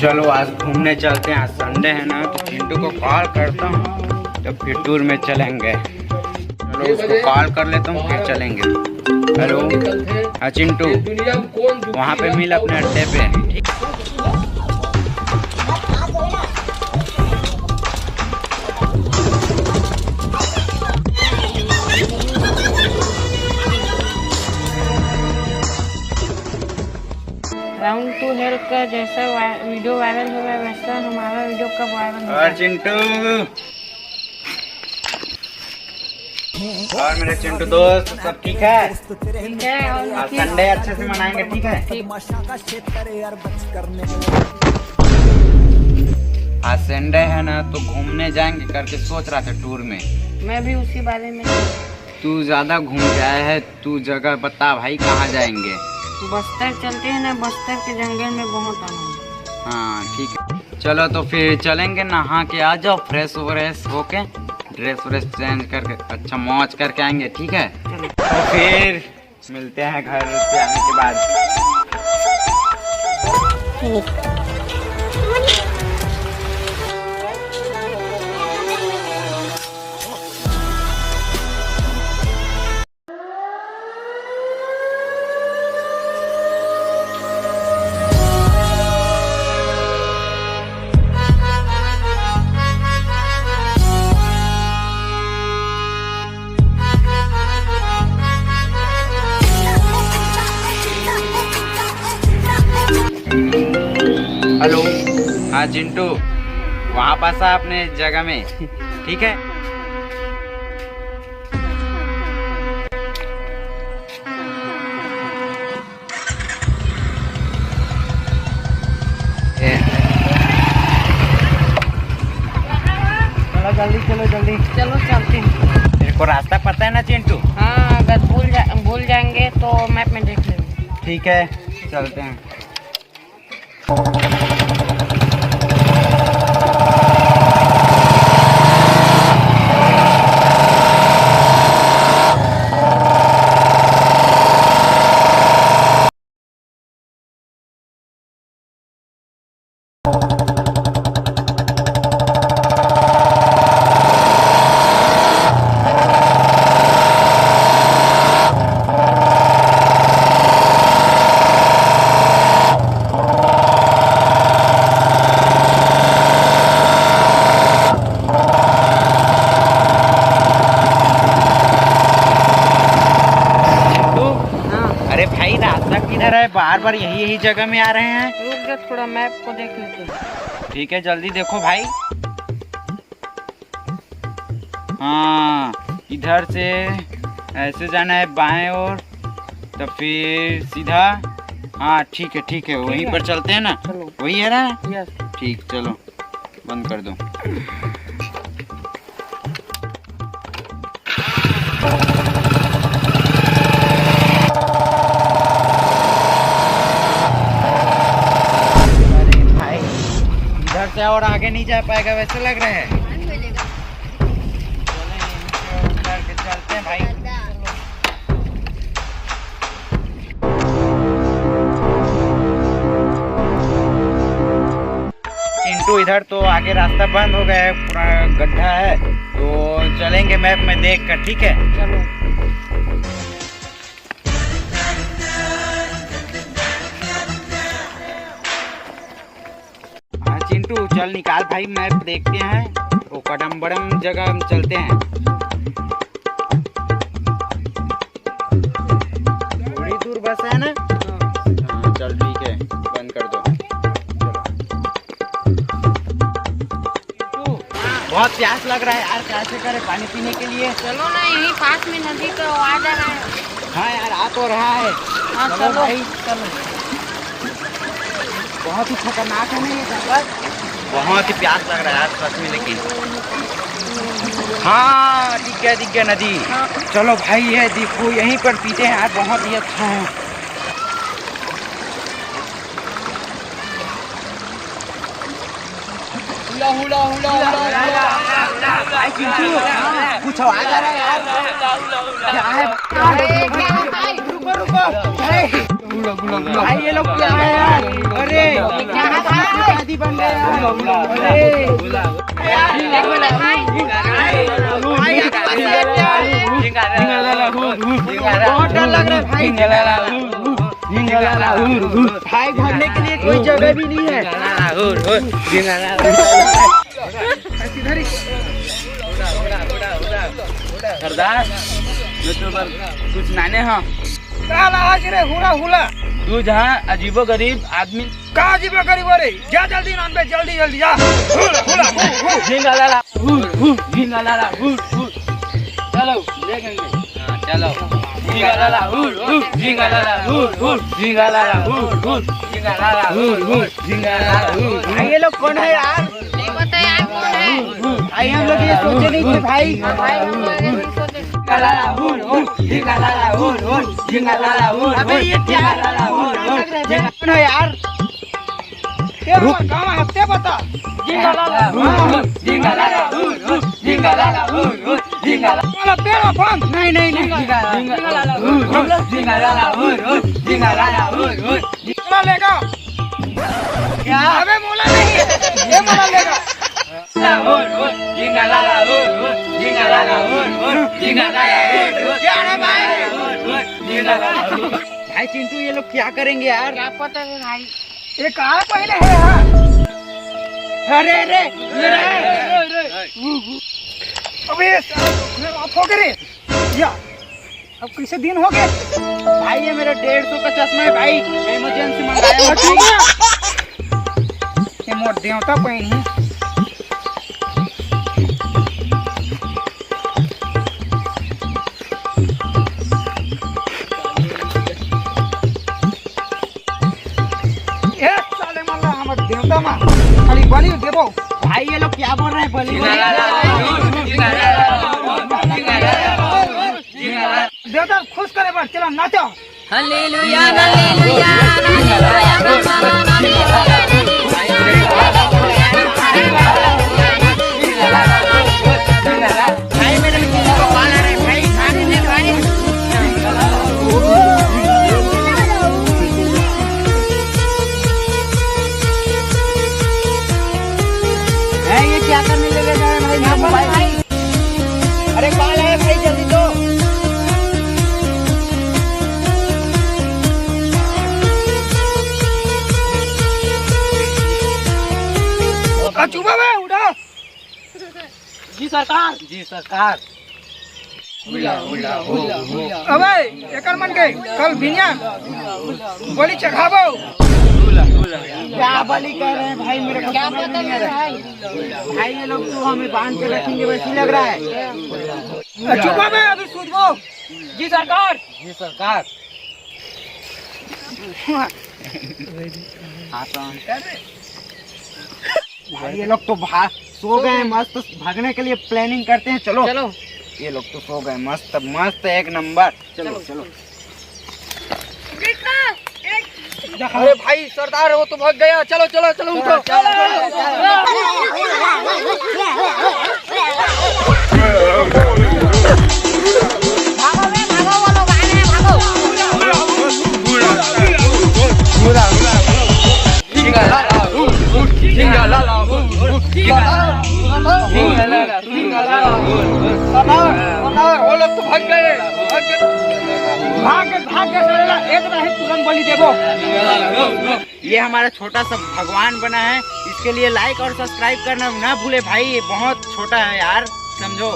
चलो आज घूमने चलते हैं, आज संडे है ना, तो चिंटू को कॉल करता हूँ तो फिर टूर में चलेंगे। चलो उसको कॉल कर लेता हूँ फिर चलेंगे। हेलो हाँ चिंटू, वहाँ पे मिल अपने अड्डे पे। राउंड 2 हेल्प का जैसा वीडियो वायरल हुआ वैसा हमारा वीडियो कब वायरल होगा। और चिंटू और मेरे चिंटू दोस्त सब ठीक है? ठीक है। और संडे अच्छे से मनाएंगे, ठीक है? आज संडे है ना तो घूमने जाएंगे करके सोच रहा था टूर में। मैं भी उसी बारे में। तू ज्यादा घूम गया है, तू जगह बता भाई कहाँ जाएंगे? बस्तर चलते हैं ना, बस्तर के जंगल में बहुत आनंद। हाँ ठीक है, चलो तो फिर चलेंगे। नहा के आ जाओ, फ्रेश व्रेश होके ड्रेस व्रेस चेंज करके अच्छा मौज करके आएंगे, ठीक है? तो फिर मिलते हैं घर से आने के बाद। हेलो हाँ चिंटू, वहाँ पास है अपने जगह में, ठीक है? चलो जल्दी चलो जल्दी। चलो चलते हैं। तेरे को रास्ता पता है ना चिंटू? हाँ, अगर भूल जाएंगे तो मैप में देख लेंगे। ठीक है चलते हैं। अरे भाई रास्ता किधर है? बार बार यही जगह में आ रहे हैं। रुक जा, थोड़ा मैप को देख लेते हैं। ठीक है जल्दी देखो भाई। हाँ इधर से ऐसे जाना है बाएं ओर, तो फिर सीधा। हाँ ठीक है वहीं पर चलते हैं ना। चलो। वही है ना? यस। ठीक, चलो बंद कर दो। से और आगे नहीं जा पाएगा वैसे लग रहा है। चलते हैं भाई। चिंटू इधर तो आगे रास्ता बंद हो गया है, पूरा गड्ढा है, तो चलेंगे मैप में देख कर, ठीक है? चलो। चिंटू चल निकाल भाई, मैप देखते हैं। वो कदम बड़म जगह हम चलते हैं। थोड़ी दूर बस है ना? हाँ चल ठीक है, बंद कर दो। बहुत प्यास लग रहा है यार, कैसे करे पानी पीने के लिए? चलो ना, यहीं पास में नदी तो आ जा रहा है। हाँ यार आ तो रहा है। हाँ चलो भाई चलो। बहुत ही खतरनाक है ना ये जगह, बहुत ही प्यास लग रहा है यार सच में। लेकिन हाँ दिख गया नदी। हाँ। चलो भाई ये देखो यहीं पर पीते हैं यार, बहुत ही अच्छा है। हुला हुला हुला भाई चिंटू कुछ आवाज आ रहा है यार। क्या है? रुको रुको। भाई ये लोग क्या है यार? अरे शादी बन गया बहुत डर लग रहा है भाई। भाई भरने के लिए कोई जगह भी नहीं है। सरदार कुछ नाने हाँ तू जहाँ अजीबो गरीब आदमी का अजीबो गरीब रे जा जल्दी नाम पे जल्दी जल्दी जा चलो देखेंगे चलो ये लोग कौन है यार? नहीं पता यार कौन है। भाई हम लोग ये सोचे नहीं थे भाई। भाई हम लोग ये नहीं सोचे। अबे ये क्या कौन है यार? रुक काम हफ्ते बता वाला पेड़ बंद नहीं नहीं नहीं मोला लेगा क्या? अबे मोला नहीं ये मोला लेगा क्या है भाई? भाई चिंटू ये लोग क्या करेंगे यार? क्या पता है भाई। ये कहाँ पहले है यार? अरे अरे अबे आप हो गए या अब कैसे दिन हो गए? भाई ये मेरा 150 का चश्मा है भाई, इमरजेंसी मंगाया हुआ ठीक है ये मोर देवता पहन है। देवता माँ खाली बलि देवो। भाई ये लोग क्या बोल रहे हैं? बलि देवता खुश करे बस चलो नाचो। हालेलुया हालेलुया भाई मेरे को कॉल आ रहा है भाई, खाने दे खाने। ये क्या करने लगे जा रहे हैं भाई? भाई अरे कॉल है भाई जल्दी दो। चुपा बे उठा। जी सरकार अबे एकर मन के कल बिनिया बलि चढ़ाबो। क्या बलि कर रहे हैं भाई? मेरे को क्या समझ पता नहीं आ है रहा है। भाई। भाई ये लोग तो हमें बांध के रखेंगे वैसे लग रहा है। चुपा बे अभी सूझबो। जी सरकार भाई ये लोग तो सो गए हैं, मस्त भागने के लिए प्लानिंग करते हैं। चलो ये लोग तो सो गए, मस्त मस्त एक नंबर। चलो अरे भाई सरदार वो तो भाग गया। चलो चलो चलो उठो। भागो बे भागो वो लोग आने हैं भागो। वो लोग तो भाग गए। भाग के एक नहीं तुरंत बलि देवो। ये हमारा छोटा सा भगवान बना है, इसके लिए लाइक और सब्सक्राइब करना ना भूले भाई। ये बहुत छोटा है यार, समझो।